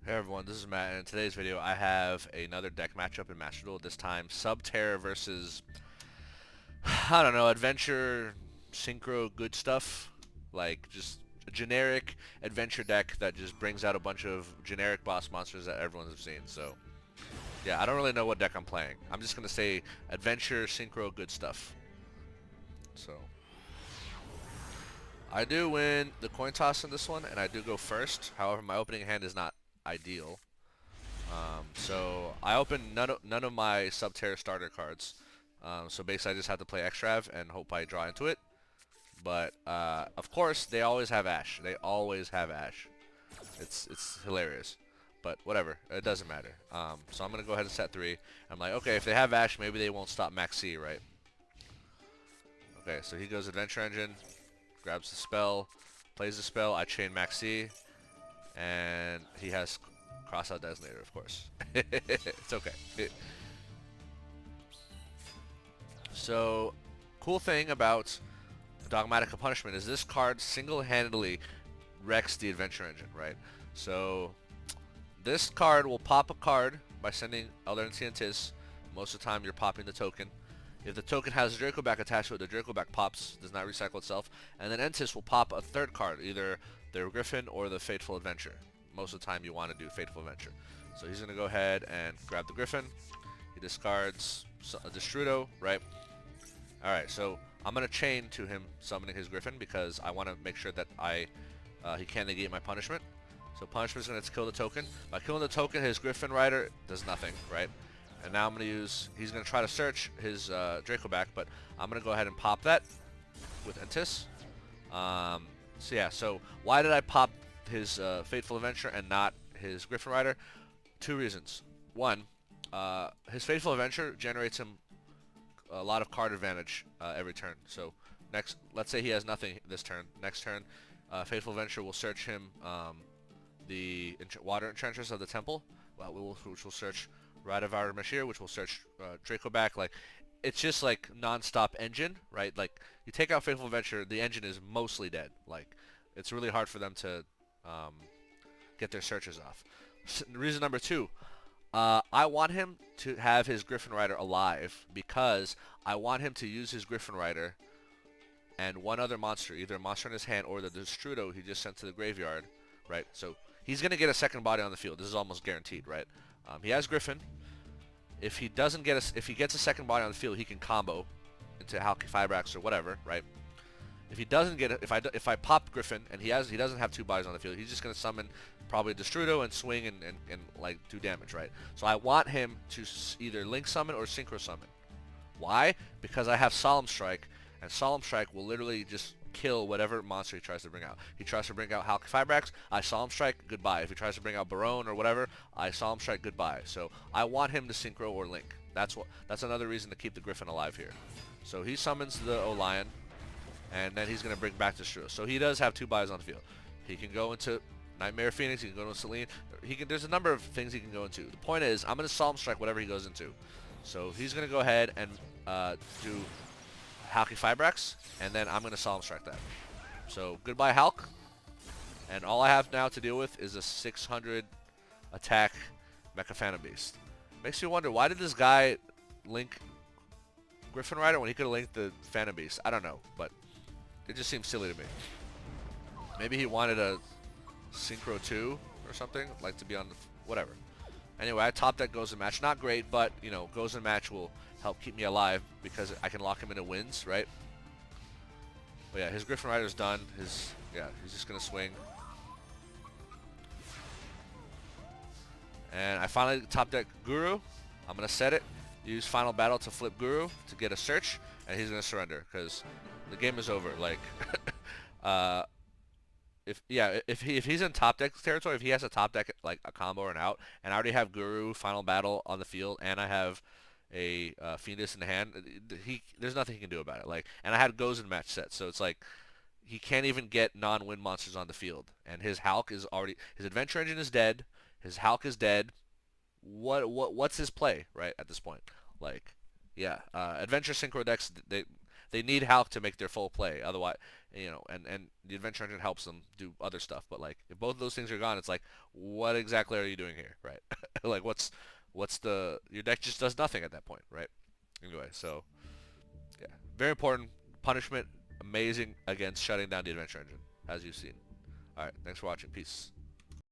Hey everyone, this is Matt, and in today's video I have another deck matchup in Master Duel, this time Subterror versus, I don't know, adventure, synchro, good stuff. Like, just a generic adventure deck that just brings out a bunch of generic boss monsters that everyone's seen. So, yeah, I don't really know what deck I'm playing. I'm just going to say adventure, synchro, good stuff. So, I do win the coin toss in this one, and I do go first. However, my opening hand is not ideal. So I opened none of my Subterror starter cards. So basically, I just have to play Extrav and hope I draw into it. But of course, they always have Ash. They always have Ash. It's hilarious. But whatever, it doesn't matter. So I'm gonna go ahead and set 3. I'm like, okay, if they have Ash, maybe they won't stop Max C, right? Okay, so he goes Adventure Engine, grabs the spell, plays the spell. I chain Max C, and he has Crossout Designator, of course. It's okay. So, cool thing about Dogmatika Punishment is this card single-handedly wrecks the Adventure Engine, right? So, this card will pop a card by sending other Ntss. Most of the time, you're popping the token. If the token has a Draco back attached to it, the Draco back pops, does not recycle itself, and then Ntss will pop a third card, either the Griffin or the Fateful Adventure. Most of the time, you want to do Fateful Adventure. So he's going to go ahead and grab the Griffin. He discards a Destrudo, right? Alright, so I'm going to chain to him summoning his Griffin because I want to make sure that he can't negate my punishment. So punishment is going to kill the token. By killing the token, his Griffin Rider does nothing, right? And now I'm going to he's going to try to search his Draco back, but I'm going to go ahead and pop that with Ntss. So yeah, so why did I pop his Fateful Adventure and not his Griffin Rider? Two reasons. One, his Fateful Adventure generates him a lot of card advantage every turn. So let's say he has nothing this turn. Next turn, Fateful Adventure will search him the Water Enchantress of the Temple, which will search Radavar Mashir, which will search Draco back. Like, it's just like non-stop engine, right? Like, you take out Fateful Adventure, the engine is mostly dead. Like, it's really hard for them to get their searches off. Reason number 2, I want him to have his Griffin Rider alive because I want him to use his Griffin Rider and one other monster, either a monster in his hand or the Destrudo he just sent to the graveyard, right? So he's going to get a second body on the field. This is almost guaranteed, right? He has Griffin. If he gets a second body on the field, he can combo into Halki Fibrax or whatever, right? If he doesn't get it, if I pop Griffin and he doesn't have 2 bodies on the field, he's just gonna summon probably Destrudo and swing and like do damage, right? So I want him to either Link summon or Synchro summon. Why? Because I have Solemn Strike, and Solemn Strike will literally just kill whatever monster he tries to bring out. He tries to bring out Halki Fibrax, I Solemn Strike, goodbye. If he tries to bring out Barone or whatever, I Solemn Strike, goodbye. So I want him to Synchro or Link. That's another reason to keep the Griffin alive here. So he summons the Olion, and then he's going to bring back the Destrudo. So he does have 2 bodies on the field. He can go into Nightmare Phoenix, he can go into Celine. There's a number of things he can go into. The point is, I'm going to Solemn Strike whatever he goes into. So he's going to go ahead and do Halki Fibrax, and then I'm going to Solemn Strike that. So goodbye Hulk, and all I have now to deal with is a 600 attack Mecha Phantom Beast. Makes you wonder, why did this guy link Griffin Rider when he could have linked the Phantom Beast? I don't know, but it just seems silly to me. Maybe he wanted a Synchro 2 or something, like to be on the whatever. Anyway, I top deck Goes in Match. Not great, but, you know, Goes in Match will help keep me alive because I can lock him into wins, right? But yeah, his Griffin Rider's done. He's just going to swing. And I finally top deck Guru. I'm going to set it. Use Final Battle to flip Guru to get a search, and he's going to surrender because the game is over. Like, if he's in top deck territory, if he has a top deck like a combo or an out, and I already have Guru, Final Battle on the field, and I have a Fiendus in the hand, there's nothing he can do about it. Like, and I had Goes in Match set, so it's like he can't even get non-win monsters on the field, and his Hulk is already, his Adventure Engine is dead, his Hulk is dead. What's his play right at this point? Like, yeah, Adventure Synchro decks, they need Hulk to make their full play. Otherwise, you know, and the adventure engine helps them do other stuff. But like, if both of those things are gone, it's like, what exactly are you doing here, right? Like, what's the your deck just does nothing at that point, right? Anyway, so yeah, very important. Punishment, amazing against shutting down the adventure engine, as you've seen. All right, thanks for watching. Peace.